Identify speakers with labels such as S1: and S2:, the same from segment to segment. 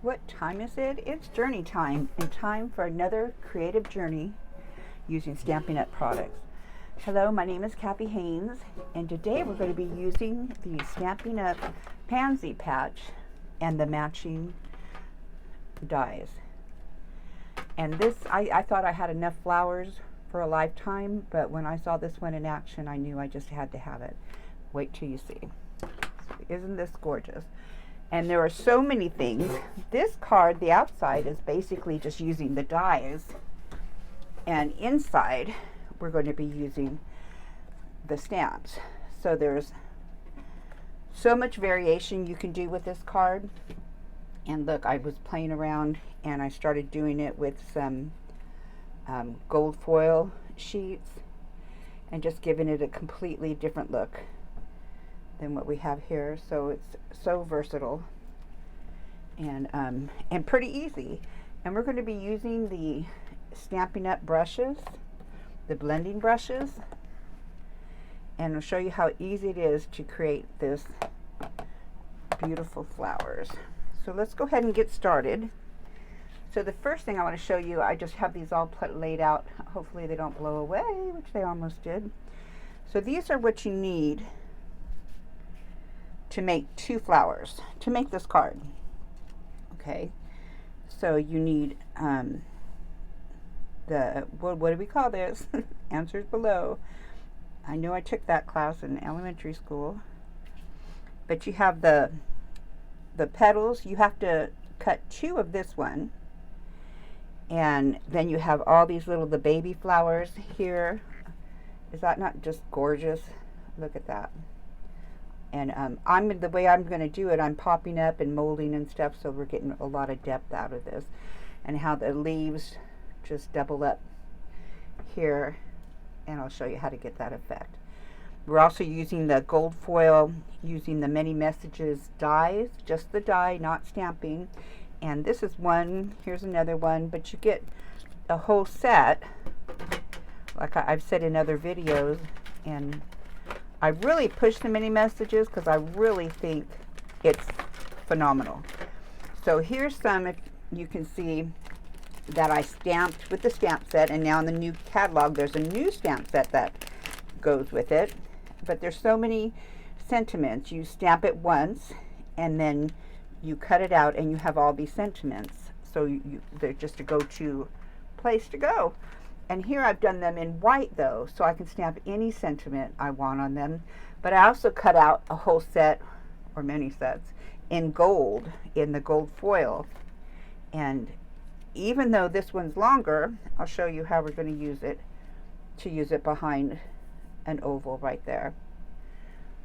S1: What time is it? It's journey time, and time for another creative journey using Stampin' Up! Products. Hello, my name is Kathy Haynes, and today we're going to be using the Stampin' Up! Pansy patch and the matching dies. And this, I thought I had enough flowers for a lifetime, but when I saw this one in action, I knew I just had to have it. Wait till you see. Isn't this gorgeous? And there are so many things. This card, the outside, is basically just using the dies, and inside we're going to be using the stamps. So there's so much variation you can do with this card. And look, I was playing around and I started doing it with some gold foil sheets and just giving it a completely different look than what we have here. So it's so versatile and pretty easy. And we're going to be using the Stampin' Up! Brushes, the blending brushes, and I'll show you how easy it is to create this beautiful flowers. So let's go ahead and get started. So the first thing I want to show you, I just have these all laid out. Hopefully they don't blow away, which they almost did. So these are what you need to make 2 flowers, to make this card. Okay, so you need what do we call this? Answers below. I know I took that class in elementary school. But you have the petals. You have to cut 2 of this one. And then you have all these little, the baby flowers here. Is that not just gorgeous? Look at that. And the way I'm going to do it, I'm popping up and molding and stuff, so we're getting a lot of depth out of this. And how the leaves just double up here, and I'll show you how to get that effect. We're also using the gold foil, using the many messages dies, just the die, not stamping. And this is one, here's another one, but you get a whole set, like I've said in other videos, and I really push the mini messages because I really think it's phenomenal. So here's some, if you can see, that I stamped with the stamp set, and now in the new catalog there's a new stamp set that goes with it. But there's so many sentiments. You stamp it once and then you cut it out and you have all these sentiments. So they're just a go-to place to go. And here I've done them in white though, so I can stamp any sentiment I want on them. But I also cut out a whole set, or many sets, in gold, in the gold foil. And even though this one's longer, I'll show you how we're going to use it behind an oval right there.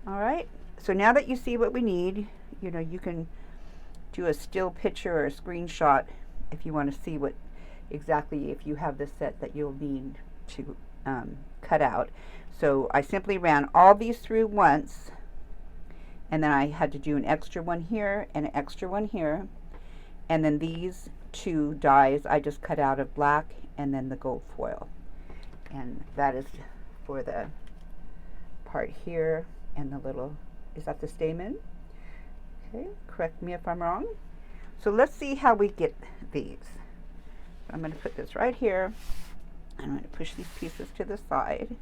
S1: All right, so now that you see what we need, you can do a still picture or a screenshot if you want to see what exactly, if you have the set that you'll need to cut out. So I simply ran all these through once, and then I had to do an extra one here and an extra one here, and then these 2 dies I just cut out of black and then the gold foil. And that is for the part here and the little, is that the stamen? Okay, correct me if I'm wrong. So let's see how we get these. I'm going to put this right here. I'm going to push these pieces to the side.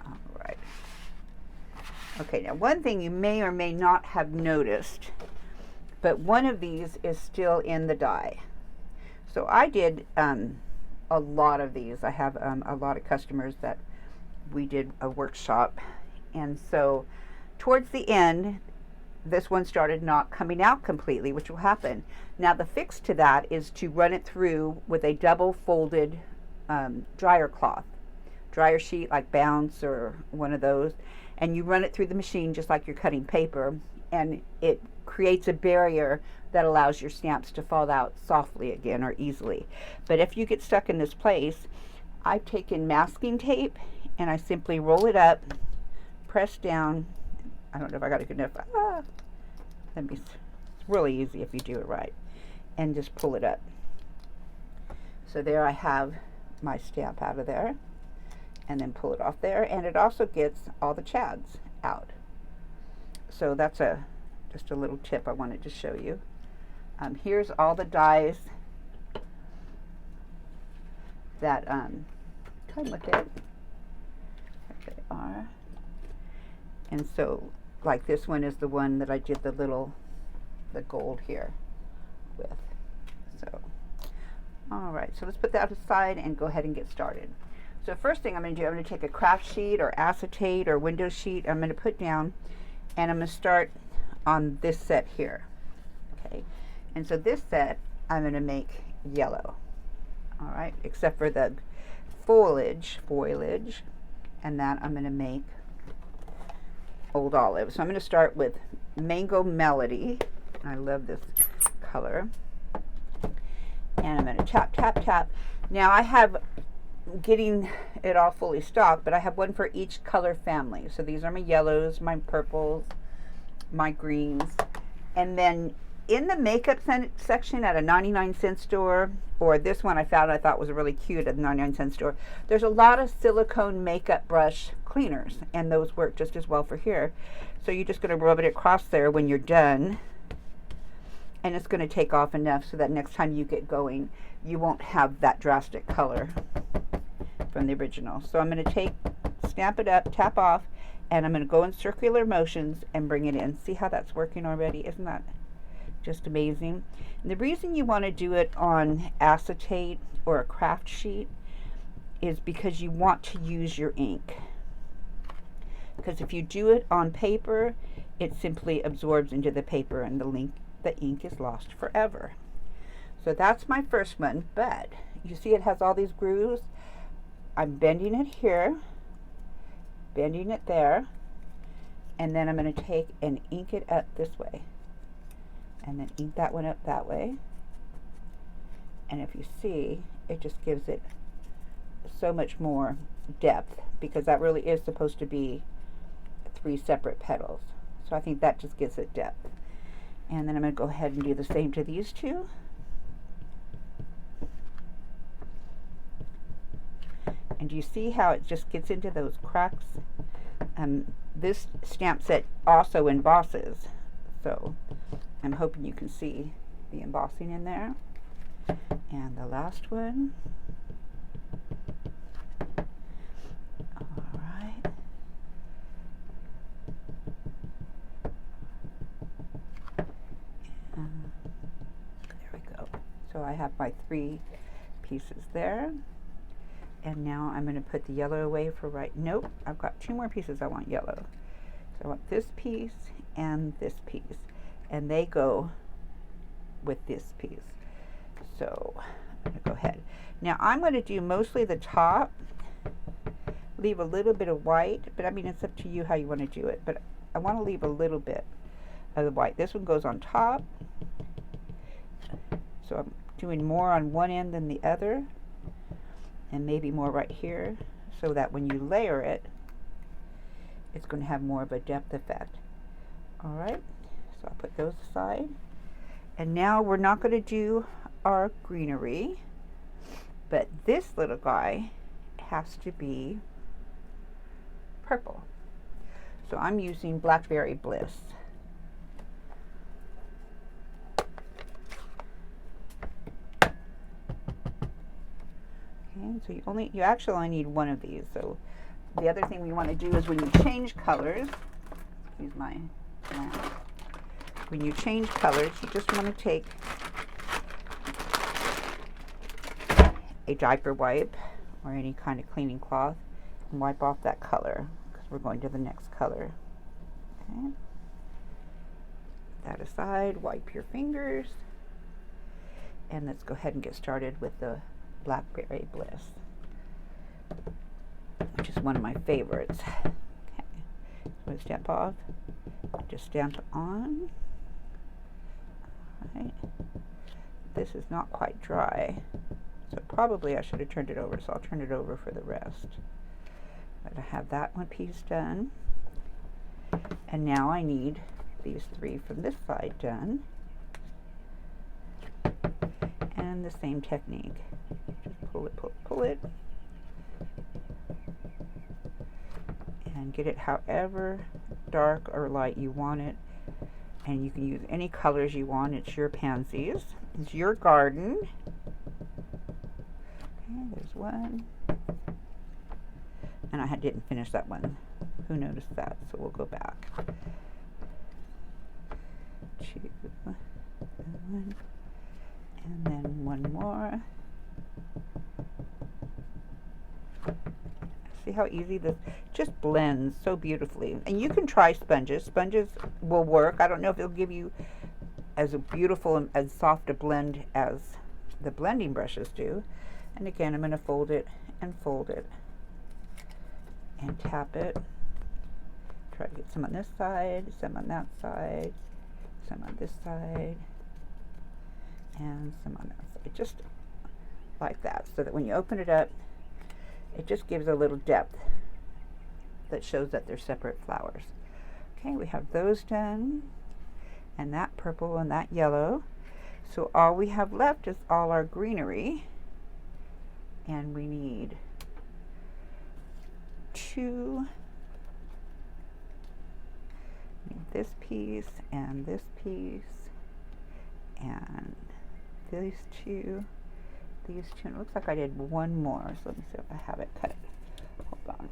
S1: All right. Okay, now one thing you may or may not have noticed, but one of these is still in the die. So I did a lot of these. I have a lot of customers that we did a workshop, and so towards the end this one started not coming out completely, which will happen. Now the fix to that is to run it through with a double folded dryer cloth, dryer sheet like Bounce or one of those, and you run it through the machine just like you're cutting paper, and it creates a barrier that allows your stamps to fall out softly again or easily. But if you get stuck in this place, I've taken masking tape and I simply roll it up, press down. I don't know if I got it good enough. It's really easy if you do it right. And just pull it up. So there I have my stamp out of there. And then pull it off there. And it also gets all the chads out. So that's Just a little tip I wanted to show you. Here's all the dies that come with it. There they are. And so, like this one is the one that I did the gold here with. So, all right, so let's put that aside and go ahead and get started. So first thing I'm going to do, I'm going to take a craft sheet or acetate or window sheet. I'm going to put down, and I'm going to start on this set here. Okay, and so this set I'm going to make yellow. All right, except for the foliage, and that I'm going to make Old Olive. So I'm going to start with Mango Melody. I love this color. And I'm going to tap, tap, tap. Now I have getting it all fully stocked, but I have one for each color family. So these are my yellows, my purples, my greens. And then in the makeup section at a 99-cent store, or this one I thought was really cute at the 99-cent store, there's a lot of silicone makeup brush cleaners, and those work just as well for here. So you're just going to rub it across there when you're done, and it's going to take off enough so that next time you get going, you won't have that drastic color from the original. So I'm going to stamp it up, tap off, and I'm going to go in circular motions and bring it in. See how that's working already? Isn't that just amazing? And the reason you want to do it on acetate or a craft sheet is because you want to use your ink. Because if you do it on paper, it simply absorbs into the paper and the ink is lost forever. So that's my first one, but you see it has all these grooves. I'm bending it here, bending it there, and then I'm going to take and ink it up this way, and then ink that one up that way. And if you see, it just gives it so much more depth, because that really is supposed to be 3 separate petals. So I think that just gives it depth. And then I'm going to go ahead and do the same to these two. And do you see how it just gets into those cracks? This stamp set also embosses, so I'm hoping you can see the embossing in there. And the last one. All right. There we go. So I have my 3 pieces there. And now I'm going to put the yellow away for nope, I've got 2 more pieces I want yellow. So I want this piece and this piece. And they go with this piece. So I'm going to go ahead. Now I'm going to do mostly the top. Leave a little bit of white, but I mean it's up to you how you want to do it. But I want to leave a little bit of the white. This one goes on top. So I'm doing more on one end than the other. And maybe more right here, so that when you layer it, it's going to have more of a depth effect. All right, so I'll put those aside. And now we're not going to do our greenery, but this little guy has to be purple. So I'm using Blackberry Bliss. So you actually only need 1 of these. So the other thing we want to do is when you change colors, use my lamp. When you change colors, you just want to take a diaper wipe or any kind of cleaning cloth and wipe off that color, because we're going to the next color. Okay. Put that aside, wipe your fingers, and let's go ahead and get started with the Blackberry Bliss, which is one of my favorites. Okay, so I'm going to stamp off, just stamp on. All right. This is not quite dry, so probably I should have turned it over, so I'll turn it over for the rest. But I have that one piece done, and now I need these 3 from this side done, and the same technique. Just pull it, pull it, pull it, and get it however dark or light you want it. And you can use any colors you want. It's your pansies. It's your garden. Okay, there's one. And I didn't finish that one. Who noticed that? So we'll go back. Two, one, and then one more. See how easy this just blends so beautifully. And you can try sponges. Sponges will work. I don't know if it'll give you as a beautiful and as soft a blend as the blending brushes do. And again, I'm going to fold it and tap it. Try to get some on this side, some on that side, some on this side, and some on that side. Just like that, so that when you open it up, it just gives a little depth that shows that they're separate flowers. Okay, we have those done, and that purple and that yellow. So all we have left is all our greenery, and we need this piece and this piece and these two. And it looks like I did one more, so let me see if I have it cut. Hold on.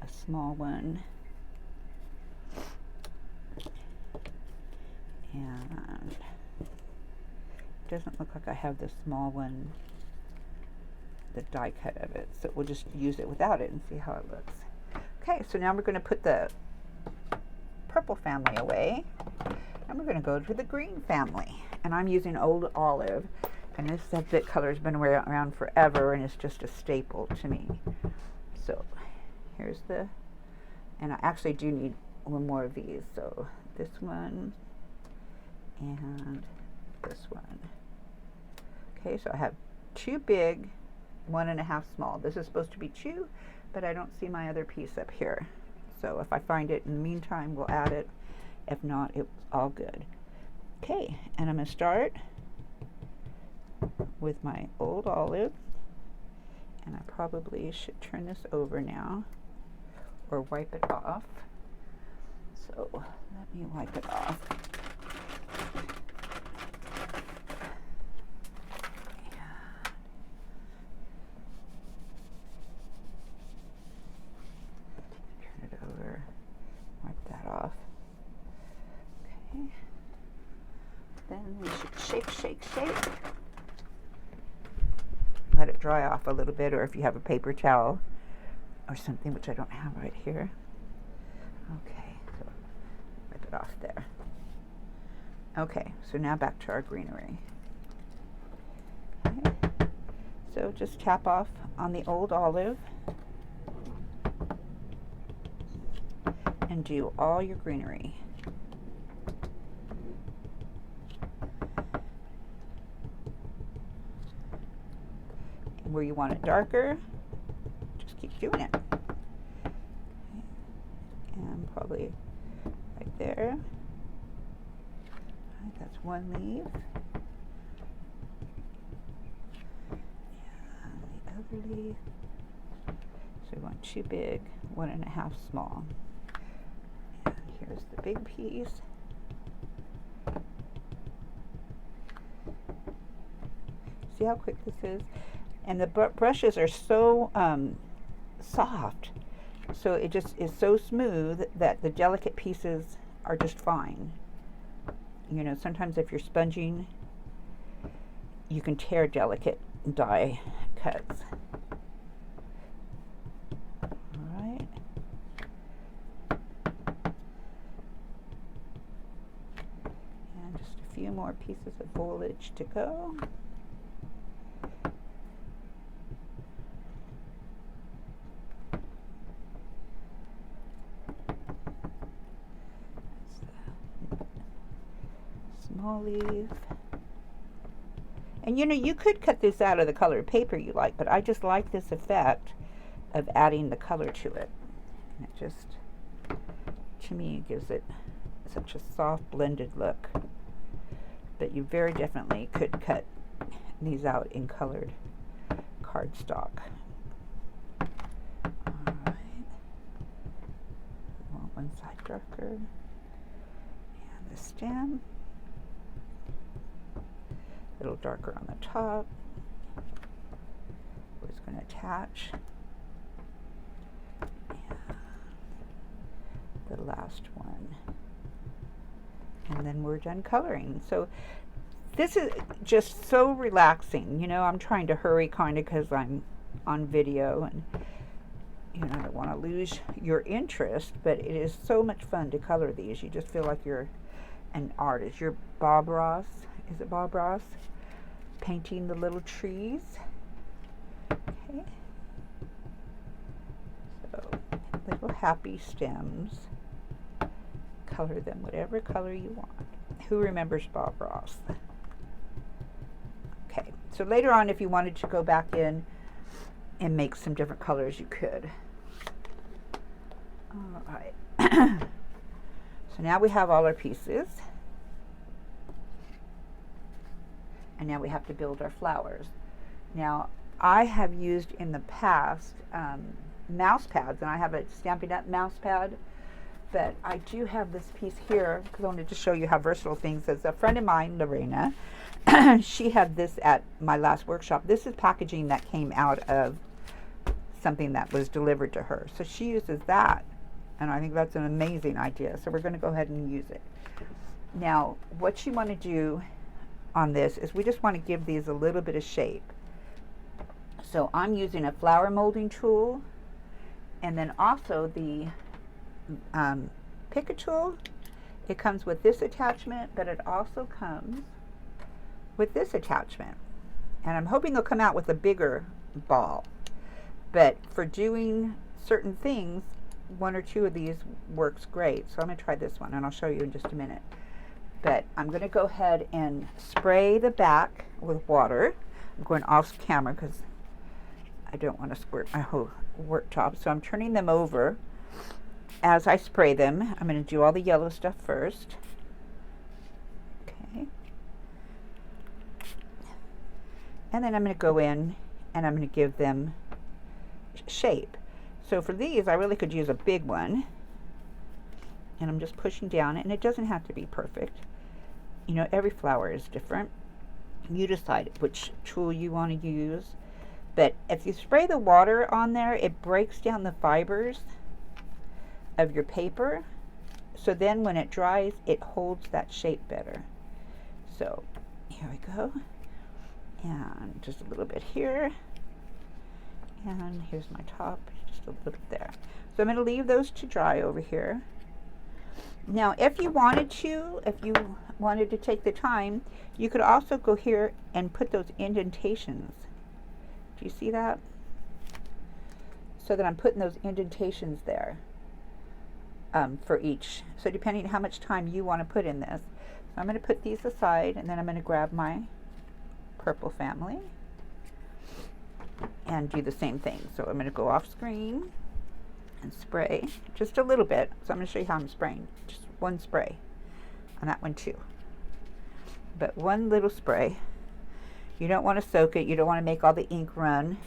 S1: A small one. And it doesn't look like I have the small one, the die cut of it, so we'll just use it without it and see how it looks. Okay, so now we're going to put the purple family away, and we're going to go to the green family. And I'm using Old Olive, and this bit color has been around forever, and it's just a staple to me. So here's the, and I actually do need one more of these. So this one and this one. Okay, so I have 2 big, 1.5 small. This is supposed to be 2, but I don't see my other piece up here. So if I find it in the meantime, we'll add it. If not, it's all good. Okay, and I'm going to start with my Old Olive, and I probably should turn this over now or wipe it off. So let me wipe it off. Turn it over, wipe that off. Okay. Then we should shake. Let it dry off a little bit, or if you have a paper towel or something, which I don't have right here. Okay, so wipe it off there. Okay, so now back to our greenery. Okay. So just tap off on the Old Olive and do all your greenery. Where you want it darker, just keep doing it. Okay. And probably right there. Right, that's one leaf. And the other leaf. So we want 2 big, 1.5 small. And here's the big piece. See how quick this is? And the brushes are so soft, so it just is so smooth that the delicate pieces are just fine. You know, sometimes if you're sponging, you can tear delicate die cuts. All right. And just a few more pieces of foliage to go. Small leaf. And you know, you could cut this out of the colored paper you like, but I just like this effect of adding the color to it. And it just, to me, gives it such a soft blended look. But you very definitely could cut these out in colored cardstock. Alright. Well, one side darker. And the stem. A little darker on the top. We're just going to attach. And the last one. And then we're done coloring. So this is just so relaxing. You know, I'm trying to hurry kind of because I'm on video and you know, I don't want to lose your interest, but it is so much fun to color these. You just feel like you're an artist. You're Bob Ross. Is it Bob Ross? Painting the little trees. Okay. So little happy stems. Color them whatever color you want. Who remembers Bob Ross? Okay, so later on if you wanted to go back in and make some different colors, you could. All right. So now we have all our pieces. And now we have to build our flowers. Now, I have used in the past mouse pads, and I have a Stampin' Up mouse pad, but I do have this piece here because I wanted to show you how versatile things is. A friend of mine, Lorena, she had this at my last workshop. This is packaging that came out of something that was delivered to her. So she uses that, and I think that's an amazing idea. So we're going to go ahead and use it. Now, what you want to do on this is we just want to give these a little bit of shape. So I'm using a flower molding tool, and then also the pick a tool. It comes with this attachment, but it also comes with this attachment. And I'm hoping they'll come out with a bigger ball. But for doing certain things, one or two of these works great. So I'm going to try this one, and I'll show you in just a minute. But I'm going to go ahead and spray the back with water. I'm going off camera because I don't want to squirt my whole worktop. So I'm turning them over as I spray them. I'm going to do all the yellow stuff first. Okay. And then I'm going to go in and I'm going to give them shape. So for these, I really could use a big one. And I'm just pushing down, and it doesn't have to be perfect. You know, every flower is different. You decide which tool you want to use. But if you spray the water on there, it breaks down the fibers of your paper. So then when it dries, it holds that shape better. So here we go. And just a little bit here. And here's my top, just a little bit there. So I'm going to leave those to dry over here. Now, if you wanted to take the time, you could also go here and put those indentations. Do you see that? So that I'm putting those indentations there for each. So depending on how much time you want to put in this. So I'm going to put these aside, and then I'm going to grab my purple family and do the same thing. So I'm going to go off screen and spray just a little bit. So I'm going to show you how I'm spraying. Just one spray on that one too. But one little spray. You don't want to soak it. You don't want to make all the ink run.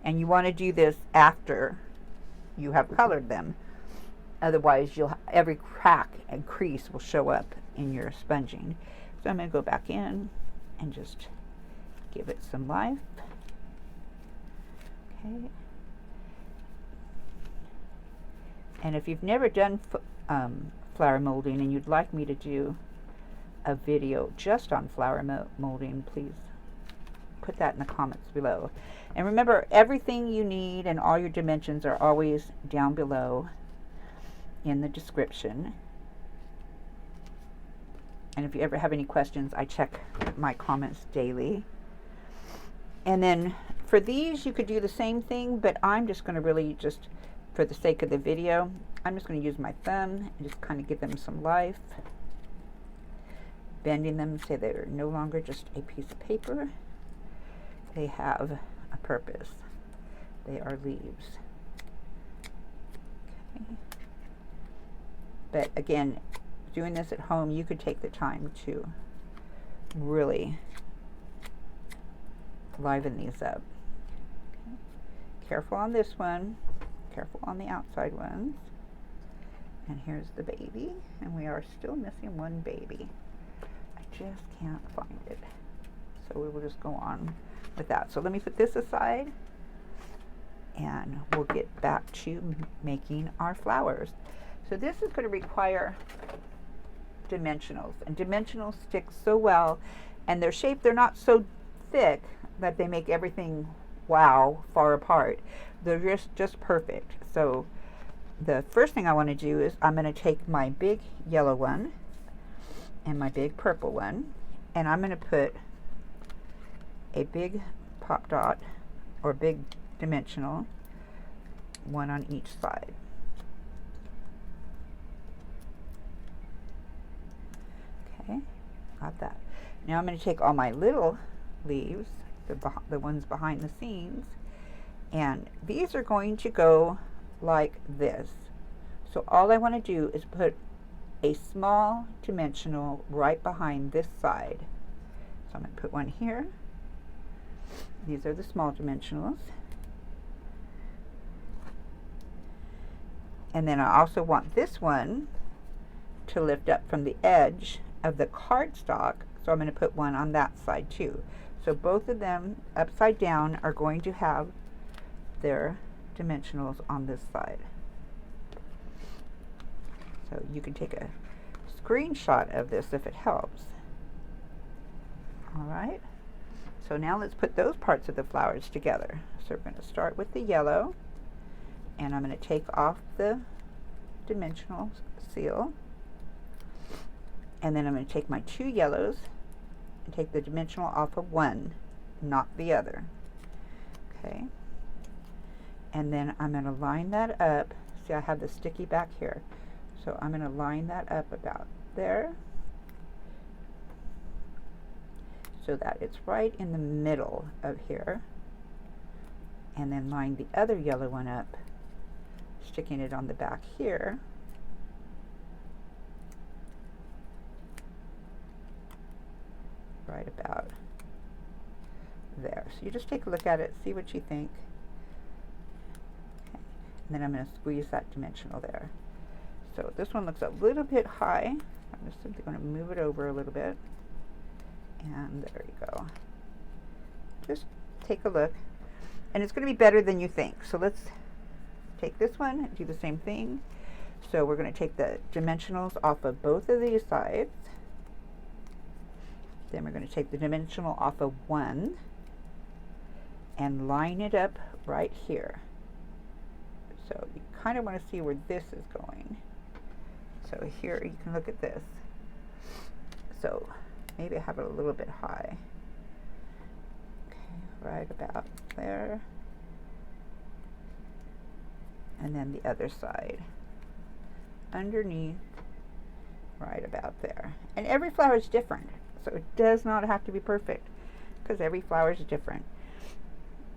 S1: And you want to do this after you have colored them. Otherwise, every crack and crease will show up in your sponging. So I'm going to go back in and just give it some life. Okay. And if you've never done flower molding and you'd like me to do a video just on flower molding, please put that in the comments below. And remember, everything you need and all your dimensions are always down below in the description. And if you ever have any questions, I check my comments daily. And then for these, you could do the same thing, but I'm just going to really just, for the sake of the video, I'm just going to use my thumb and just kind of give them some life. Bending them so they're no longer just a piece of paper. They have a purpose. They are leaves. Okay. But again, doing this at home, you could take the time to really liven these up. Okay. Careful on this one. Careful on the outside ones. And here's the baby, and we are still missing one baby. I just can't find it. So we will just go on with that. So let me put this aside, and we'll get back to making our flowers. So this is going to require dimensionals, and dimensionals stick so well, and their shape, they're not so thick that they make everything wow far apart. They're just perfect. So the first thing I want to do is I'm going to take my big yellow one and my big purple one, and I'm going to put a big pop dot or big dimensional, one on each side. Okay, got that. Now I'm going to take all my little leaves, the ones behind the scenes, and these are going to go like this. So all I want to do is put a small dimensional right behind this side. So I'm going to put one here. These are the small dimensionals. And then I also want this one to lift up from the edge of the cardstock, so I'm going to put one on that side too. So both of them upside down are going to have their dimensionals on this side. So you can take a screenshot of this if it helps. All right, so now let's put those parts of the flowers together. So we're going to start with the yellow, and I'm going to take off the dimensional seal, and then I'm going to take my two yellows and take the dimensional off of one, not the other. Okay, and then I'm going to line that up. See, I have the sticky back here, so I'm going to line that up about there so that it's right in the middle of here, and then line the other yellow one up, sticking it on the back here. Right about there. So you just take a look at it, see what you think. Okay. And then I'm going to squeeze that dimensional there. So this one looks a little bit high. I'm just simply going to move it over a little bit. And there you go. Just take a look. And it's going to be better than you think. So let's take this one and do the same thing. So we're going to take the dimensionals off of both of these sides. Then we're going to take the dimensional off of one and line it up right here. So you kind of want to see where this is going. So here you can look at this. So maybe I have it a little bit high. Okay, right about there. And then the other side. Underneath, right about there. And every flower is different. So it does not have to be perfect because every flower is different.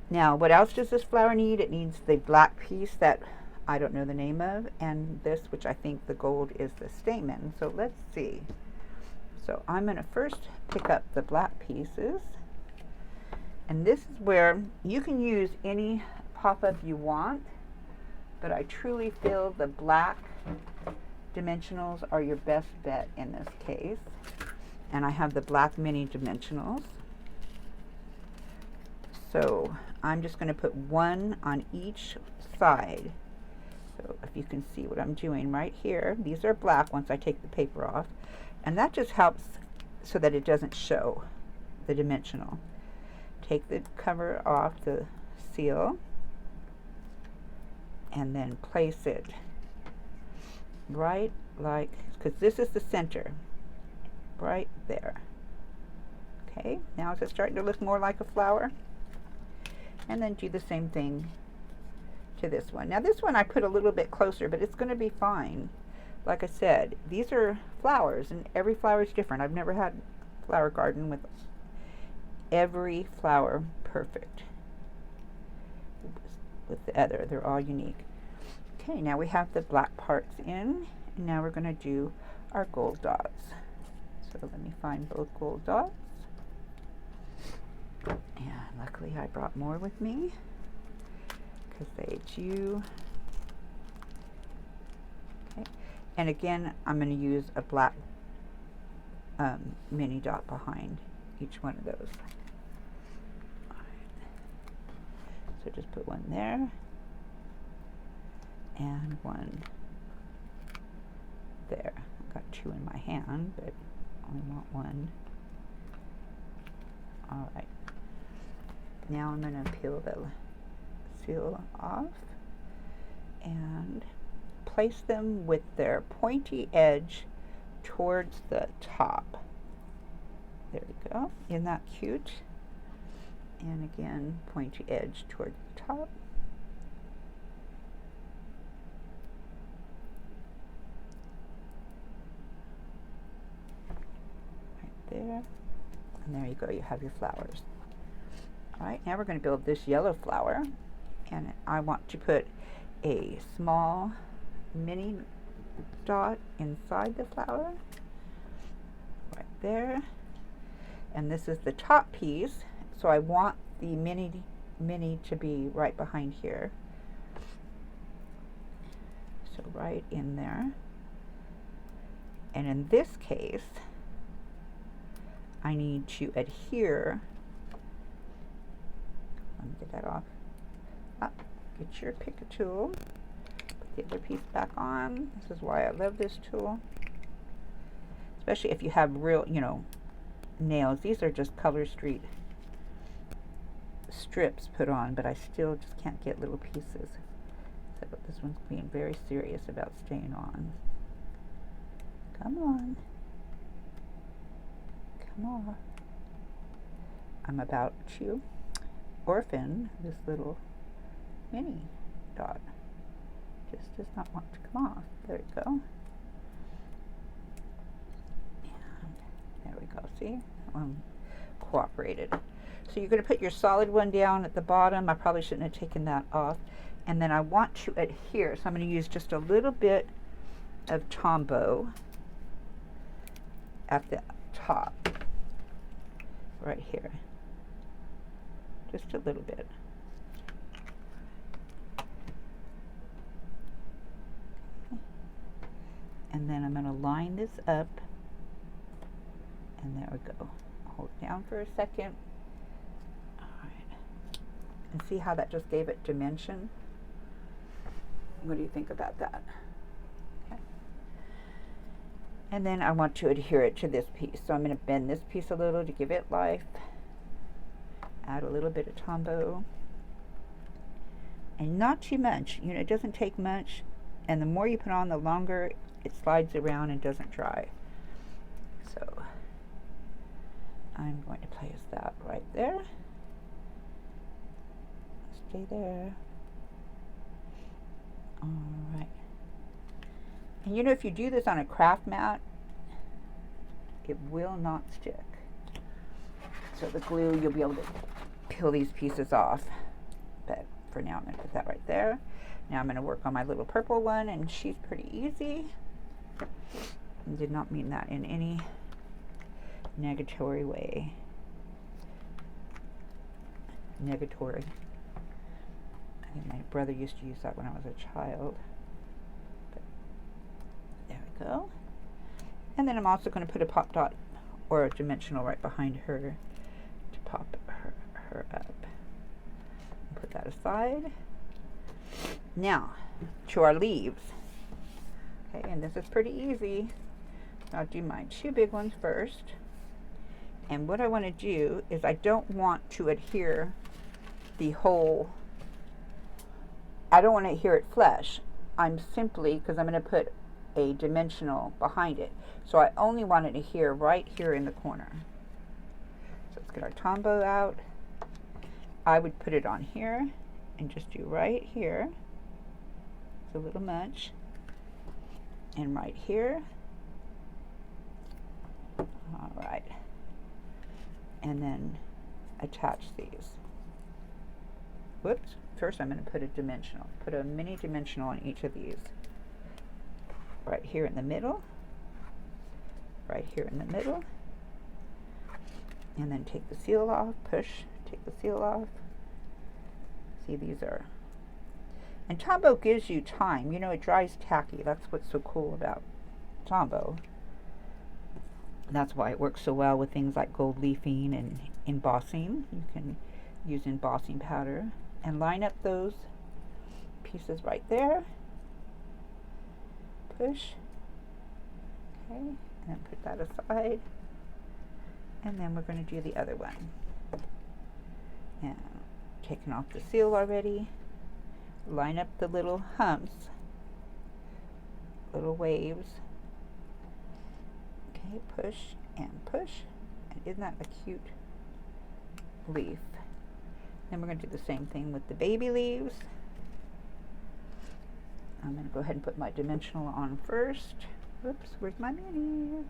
S1: Now, what else does this flower need? It needs the black piece that I don't know the name of, and this, which I think the gold is the stamen. So let's see. So I'm going to first pick up the black pieces, and this is where you can use any pop-up you want, but I truly feel the black dimensionals are your best bet in this case. And I have the black mini dimensionals. So I'm just going to put one on each side. So if you can see what I'm doing right here, these are black once I take the paper off. And that just helps so that it doesn't show the dimensional. Take the cover off the seal and then place it right like, because this is the center. Right there. Okay, now is it starting to look more like a flower? And then do the same thing to this one. Now this one I put a little bit closer, but it's going to be fine. Like I said, these are flowers, and every flower is different. I've never had a flower garden with every flower perfect with the other. They're all unique. Okay, now we have the black parts in, and now we're going to do our gold dots. So let me find both gold dots. And luckily I brought more with me because they do. Okay. And again, I'm going to use a black mini dot behind each one of those. So just put one there and one there. I've got two in my hand, but I only want one. Alright. Now I'm going to peel the seal off and place them with their pointy edge towards the top. There we go. Isn't that cute? And again, pointy edge towards the top. Right there. And there you go, you have your flowers. Alright, now we're going to build this yellow flower. And I want to put a small mini dot inside the flower. Right there. And this is the top piece. So I want the mini to be right behind here. So right in there. And in this case, I need to adhere. Let me get that off. Get your pick a tool. Put the other piece back on. This is why I love this tool. Especially if you have real, you know, nails. These are just Color Street strips put on, but I still just can't get little pieces. So this one's being very serious about staying on. Come on. Come on. I'm about to orphan this little mini dot. Just does not want to come off. There we go. And there we go. See? That one cooperated. So you're going to put your solid one down at the bottom. I probably shouldn't have taken that off. And then I want to adhere. So I'm going to use just a little bit of Tombow at the top. Right here. Just a little bit. And then I'm going to line this up. And there we go. Hold it down for a second. And see how that just gave it dimension? What do you think about that? Okay. And then I want to adhere it to this piece. So I'm going to bend this piece a little to give it life. Add a little bit of Tombow. And not too much. You know, it doesn't take much. And the more you put on, the longer it slides around and doesn't dry. So I'm going to place that right there. Stay there. Alright. And you know, if you do this on a craft mat, it will not stick. So the glue, you'll be able to peel these pieces off. But for now, I'm going to put that right there. Now I'm going to work on my little purple one, and she's pretty easy. I did not mean that in any negatory way. Negatory. My brother used to use that when I was a child. But there we go. And then I'm also going to put a pop dot or a dimensional right behind her to pop her up. Put that aside. Now, to our leaves. Okay, and this is pretty easy. I'll do my two big ones first. And what I want to do is I don't want to adhere the whole. I don't want to adhere it flush. I'm simply, because I'm going to put a dimensional behind it. So I only want it to adhere right here in the corner. So let's get our Tombow out. I would put it on here and just do right here. It's a little much. And right here. All right. And then attach these. Whoops. First I'm going to put a dimensional. Put a mini dimensional on each of these. Right here in the middle. Right here in the middle. And then take the seal off. Push. Take the seal off. See, these are. And Tombow gives you time. You know, it dries tacky. That's what's so cool about Tombow. That's why it works so well with things like gold leafing and embossing. You can use embossing powder and line up those pieces right there. Push. Okay, and then put that aside. And then we're going to do the other one. And taking off the seal already. Line up the little humps, little waves. Okay, push and push. And isn't that a cute leaf? Then we're going to do the same thing with the baby leaves. I'm going to go ahead and put my dimensional on first. Oops, where's my mini?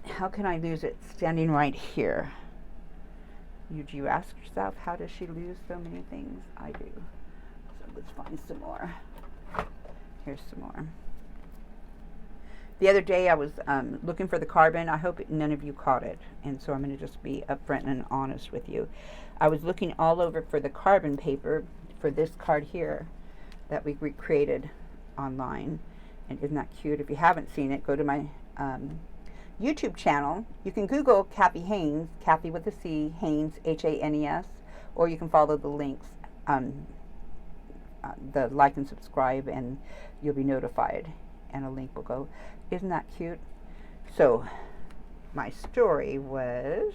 S1: How can I lose it standing right here? Do you ask yourself, how does she lose so many things? I do. So let's find some more. Here's some more. The other day I was looking for the carbon. I hope none of you caught it. And so I'm going to just be upfront and honest with you. I was looking all over for the carbon paper for this card here that we recreated online. And isn't that cute? If you haven't seen it, go to my YouTube channel. You can Google Kathy Haynes, Kathy with a C, Haynes, H-A-N-E-S, or you can follow the links, the like and subscribe, and you'll be notified, and a link will go. Isn't that cute? So, my story was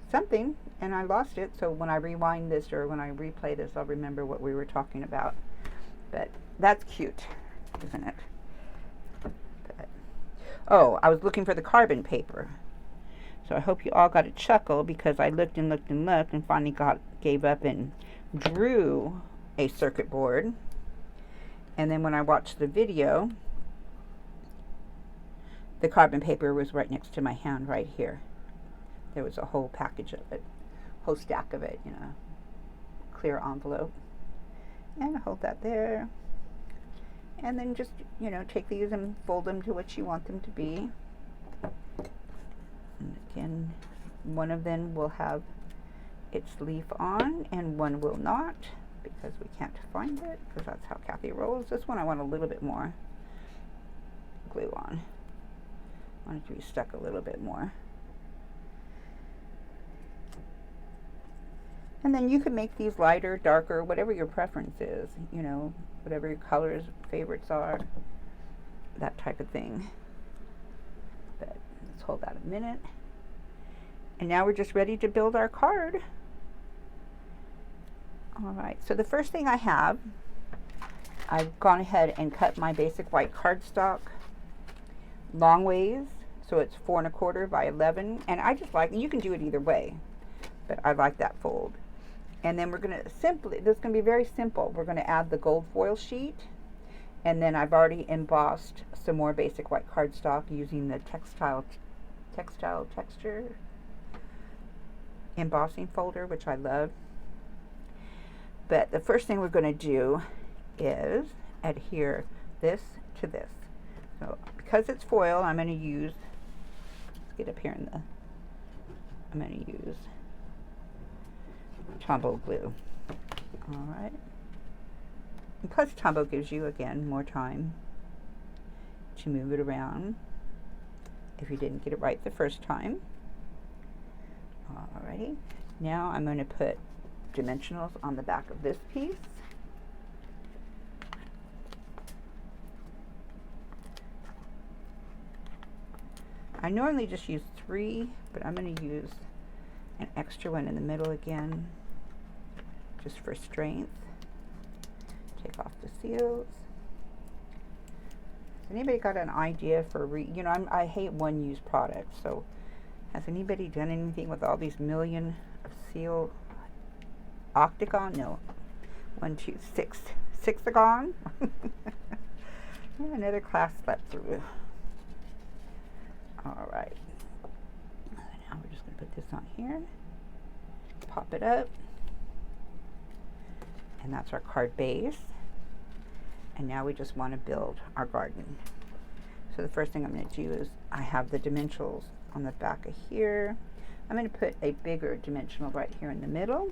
S1: something, and I lost it, so when I rewind this, or when I replay this, I'll remember what we were talking about. But that's cute, isn't it? Oh, I was looking for the carbon paper. So I hope you all got a chuckle, because I looked and looked and looked and finally gave up and drew a circuit board. And then when I watched the video, the carbon paper was right next to my hand right here. There was a whole package of it, whole stack of it, you know, clear envelope. And hold that there. And then just, you know, take these and fold them to what you want them to be. And again, one of them will have its leaf on and one will not, because we can't find it, because that's how Kathy rolls. This one I want a little bit more glue on. I want it to be stuck a little bit more. And then you can make these lighter, darker, whatever your preference is, you know, whatever your colors, favorites are, that type of thing. But let's hold that a minute. And now we're just ready to build our card. All right, so the first thing I have, I've gone ahead and cut my basic white cardstock long ways. So it's 4 1/4 by 11. And I just like, and you can do it either way, but I like that fold. And then we're going to simply, this is going to be very simple. We're going to add the gold foil sheet. And then I've already embossed some more basic white cardstock using the textile texture embossing folder, which I love. But the first thing we're going to do is adhere this to this. So because it's foil, I'm going to use, let's get up here in the, I'm going to use Tombow glue. All right. And plus Tombow gives you, again, more time to move it around if you didn't get it right the first time. Alrighty. Now I'm going to put dimensionals on the back of this piece. I normally just use 3, but I'm going to use an extra one in the middle again, just for strength. Take off the seals. Has anybody got an idea for, you know, I hate one-use products, so has anybody done anything with all these million of seal octagon? No. 1, 2, 6. Sixagon? Yeah, another class slept through. Alright. Now we're just going to put this on here. Pop it up. And that's our card base. And now we just want to build our garden. So the first thing I'm going to do is, I have the dimensionals on the back of here. I'm going to put a bigger dimensional right here in the middle.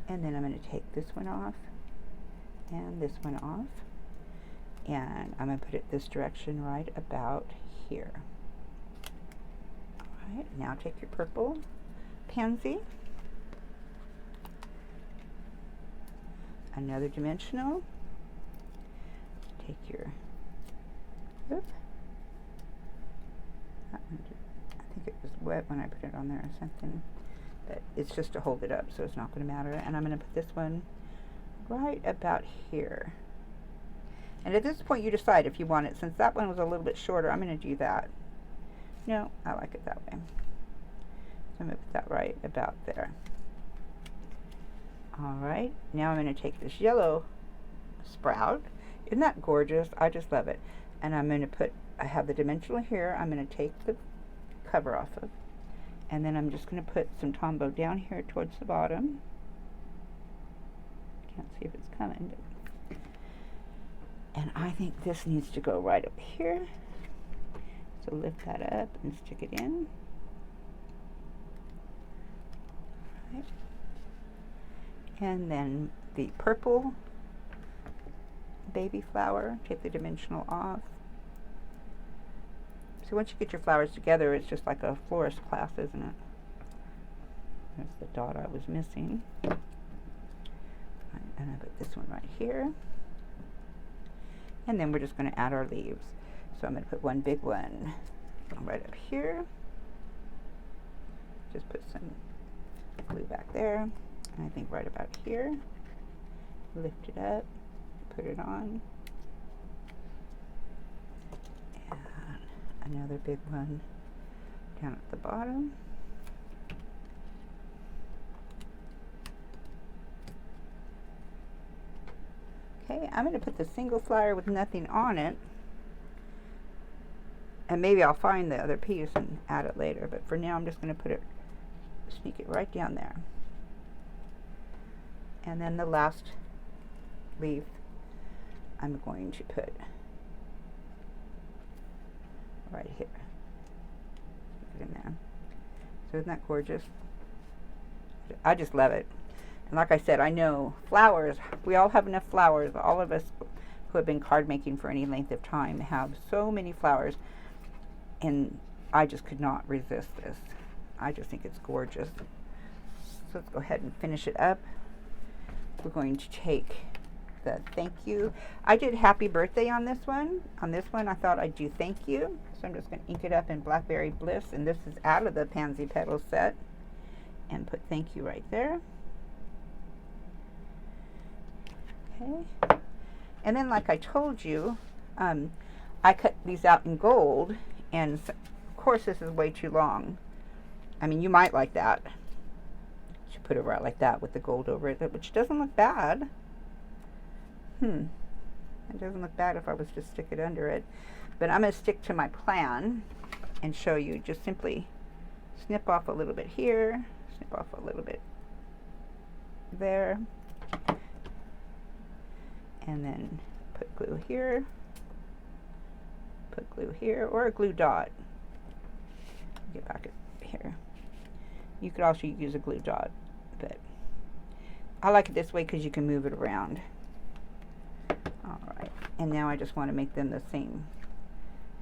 S1: And then I'm going to take this one off and this one off. And I'm going to put it this direction right about here. Alright, now take your purple Pansy. Another dimensional. Take your, oop, that one, I think it was wet when I put it on there or something, but it's just to hold it up, so it's not going to matter. And I'm going to put this one right about here. And at this point you decide if you want it. Since that one was a little bit shorter, I'm going to do that. No, I like it that way. So I'm going to put that right about there. Alright, now I'm going to take this yellow sprout. Isn't that gorgeous? I just love it. And I'm going to put, I have the dimensional here, I'm going to take the cover off of, and then I'm just going to put some Tombow down here towards the bottom. Can't see if it's coming, but, and I think this needs to go right up here. So lift that up and stick it in. Right. And then the purple baby flower, take the dimensional off. So once you get your flowers together, it's just like a florist class, isn't it? There's the dot I was missing. Right, and I put this one right here. And then we're just going to add our leaves. So I'm going to put one big one right up here. Just put some glue back there. And I think right about here. Lift it up, put it on. And another big one down at the bottom. Okay, I'm going to put the single flower with nothing on it. And maybe I'll find the other piece and add it later, but for now I'm just going to put it, sneak it right down there. And then the last leaf I'm going to put right here. Put it in there. So isn't that gorgeous? I just love it. And like I said, I know flowers, we all have enough flowers. All of us who have been card making for any length of time have so many flowers. And I just could not resist this. I just think it's gorgeous. So let's go ahead and finish it up. We're going to take the thank you. I did happy birthday on this one. On this one I thought I'd do thank you. So I'm just going to ink it up in Blackberry Bliss, and this is out of the Pansy Petals set. And put thank you right there. Okay. And then like I told you, I cut these out in gold, and of course this is way too long. I mean, you might like that. You put it right like that with the gold over it, which doesn't look bad. It doesn't look bad if I was to stick it under it. But I'm going to stick to my plan and show you. Just simply snip off a little bit here, snip off a little bit there, and then put glue here, put glue here, or a glue dot. Get back here. You could also use a glue dot, but I like it this way because you can move it around. Alright, and now I just want to make them the same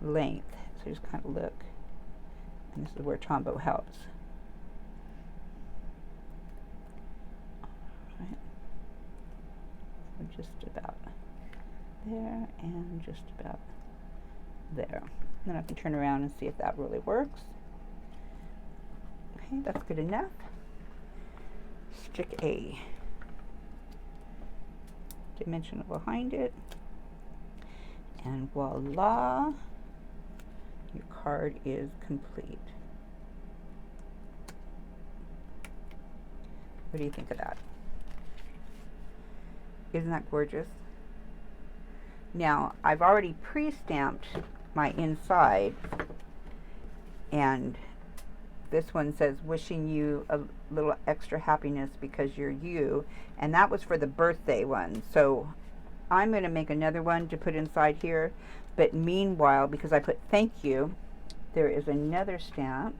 S1: length. So just kind of look. And this is where Tombow helps. Alright. So just about there and just about there. Then I can turn around and see if that really works. Okay, that's good enough. Stick a dimensional behind it, and voila, your card is complete. What do you think of that? Isn't that gorgeous? Now, I've already pre-stamped my inside, and this one says, wishing you a little extra happiness because you're you. And that was for the birthday one. So I'm going to make another one to put inside here. But meanwhile, because I put thank you, there is another stamp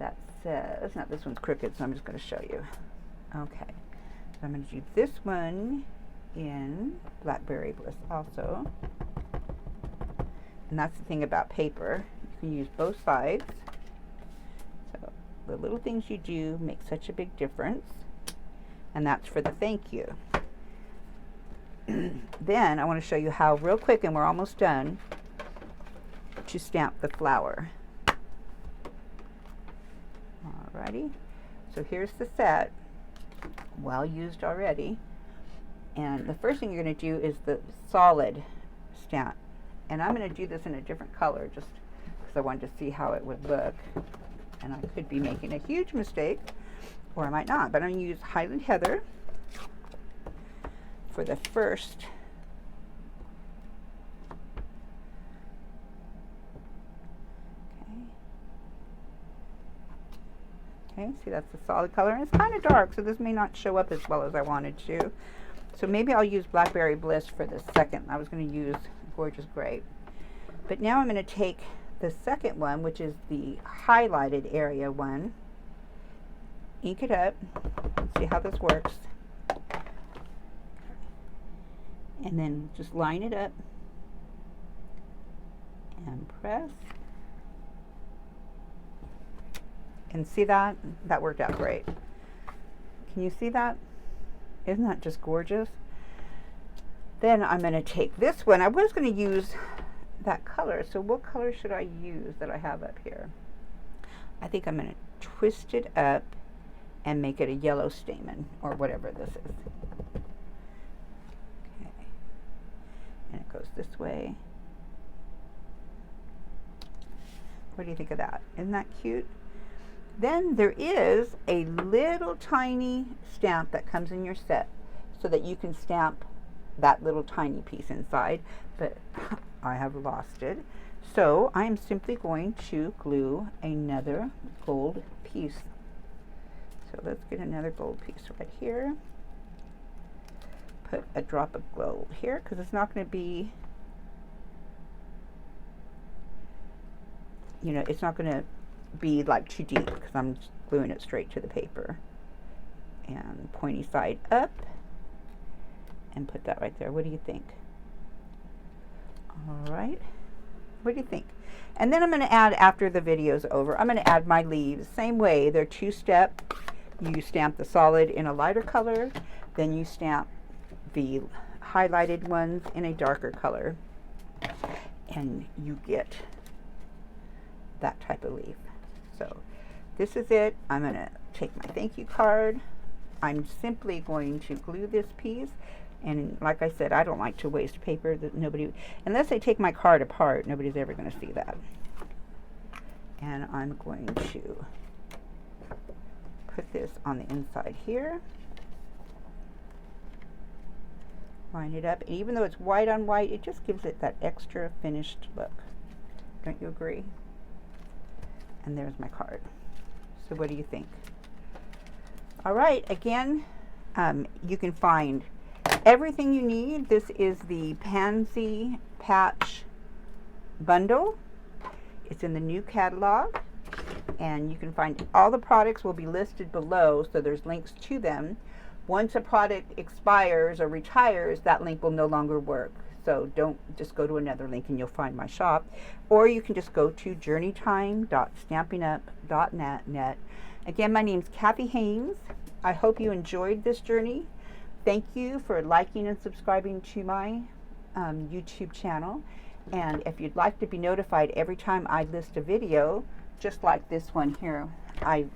S1: that says, now this one's crooked, so I'm just going to show you. Okay. So I'm going to do this one in Blackberry Bliss also. And that's the thing about paper. You can use both sides. So the little things you do make such a big difference. And that's for the thank you. Then I want to show you how, real quick, and we're almost done, to stamp the flower. Alrighty. So here's the set. Well used already. And the first thing you're going to do is the solid stamp. And I'm going to do this in a different color just because I wanted to see how it would look. And I could be making a huge mistake, or I might not. But I'm going to use Highland Heather for the first. Okay, see, that's the solid color, and it's kind of dark, so this may not show up as well as I wanted to. So maybe I'll use Blackberry Bliss for the second. I was going to use Gorgeous Grape. But now I'm going to take the second one, which is the highlighted area one, ink it up, see how this works, and then just line it up and press. And see that? That worked out great. Can you see that? Isn't that just gorgeous? Then I'm going to take this one. I was going to use that color, so what color should I use that I have up here? I think I'm going to twist it up and make it a yellow stamen, or whatever this is. Okay. And it goes this way. What do you think of that? Isn't that cute? Then there is a little tiny stamp that comes in your set so that you can stamp that little tiny piece inside, but I have lost it. So I'm simply going to glue another gold piece. So let's get another gold piece right here. Put a drop of gold here because it's not going to be, you know, it's not going to be like too deep because I'm just gluing it straight to the paper. And pointy side up, and put that right there. What do you think? All right. What do you think? And then I'm going to add, after the video's over, I'm going to add my leaves. Same way, they're two-step. You stamp the solid in a lighter color, then you stamp the highlighted ones in a darker color, and you get that type of leaf. So this is it. I'm going to take my thank you card. I'm simply going to glue this piece, and like I said, I don't like to waste paper. That nobody, unless I take my card apart, nobody's ever going to see that. And I'm going to put this on the inside here. Line it up, and even though it's white on white, it just gives it that extra finished look. Don't you agree? And there's my card. So what do you think? All right, again, you can find everything you need. This is the Pansy patch bundle. It's in the new catalog, and you can find all the products will be listed below, so there's links to them. Once a product expires or retires, that link will no longer work. So don't just go to another link and you'll find my shop. Or you can just go to journeytime.stampinup.net. Again, my name's Kathy Haynes. I hope you enjoyed this journey. Thank you for liking and subscribing to my YouTube channel. And if you'd like to be notified every time I list a video, just like this one here I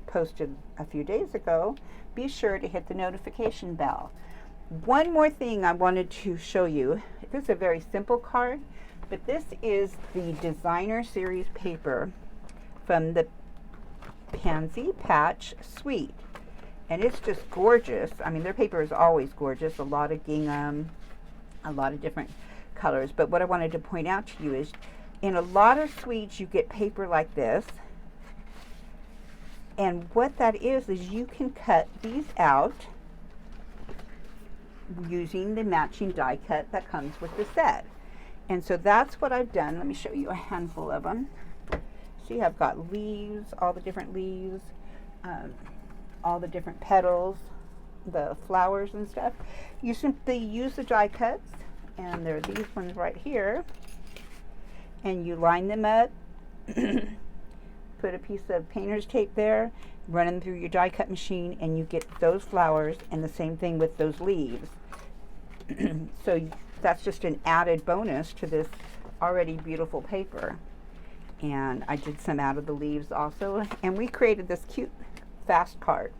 S1: posted a few days ago, be sure to hit the notification bell. One more thing I wanted to show you. This is a very simple card, but this is the Designer Series paper from the Pansy Patch Suite. And it's just gorgeous. I mean, their paper is always gorgeous. A lot of gingham, a lot of different colors. But what I wanted to point out to you is, in a lot of suites, you get paper like this. And what that is you can cut these out using the matching die cut that comes with the set. And so that's what I've done. Let me show you a handful of them. See, I've got leaves, all the different leaves, all the different petals, the flowers and stuff, you simply use the die cuts, and there are these ones right here, and you line them up, put a piece of painter's tape there, run them through your die cut machine, and you get those flowers, and the same thing with those leaves. So that's just an added bonus to this already beautiful paper. And I did some out of the leaves also, and we created this cute fast card.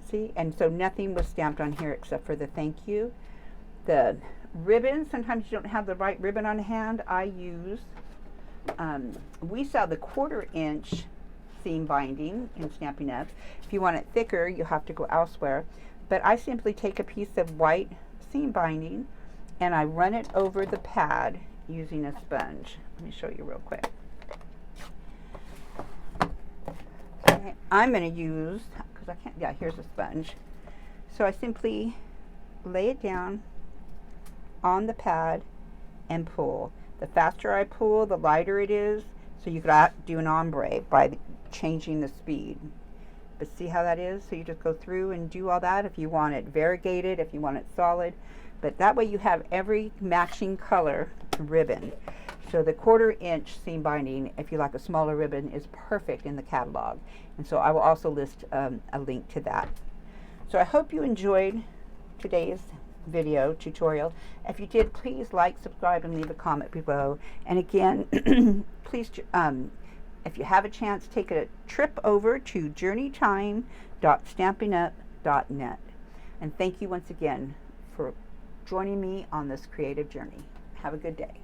S1: See, and so nothing was stamped on here except for the thank you. The ribbon, sometimes you don't have the right ribbon on hand. I use, we sell the 1/4 inch seam binding in Stampin' Up. If you want it thicker, you have to go elsewhere. But I simply take a piece of white seam binding and I run it over the pad using a sponge. Let me show you real quick. Okay, I'm going to use, because I can't, yeah, here's a sponge. So I simply lay it down on the pad and pull. The faster I pull, the lighter it is, so you could do an ombre by changing the speed. But see how that is? So you just go through and do all that if you want it variegated, if you want it solid. But that way you have every matching color ribbon. So the 1/4 inch seam binding, if you like a smaller ribbon, is perfect in the catalog. And so I will also list a link to that. So I hope you enjoyed today's video tutorial. If you did, please like, subscribe, and leave a comment below. And again, please, if you have a chance, take a trip over to journeytime.stampinup.net. And thank you once again for joining me on this creative journey. Have a good day.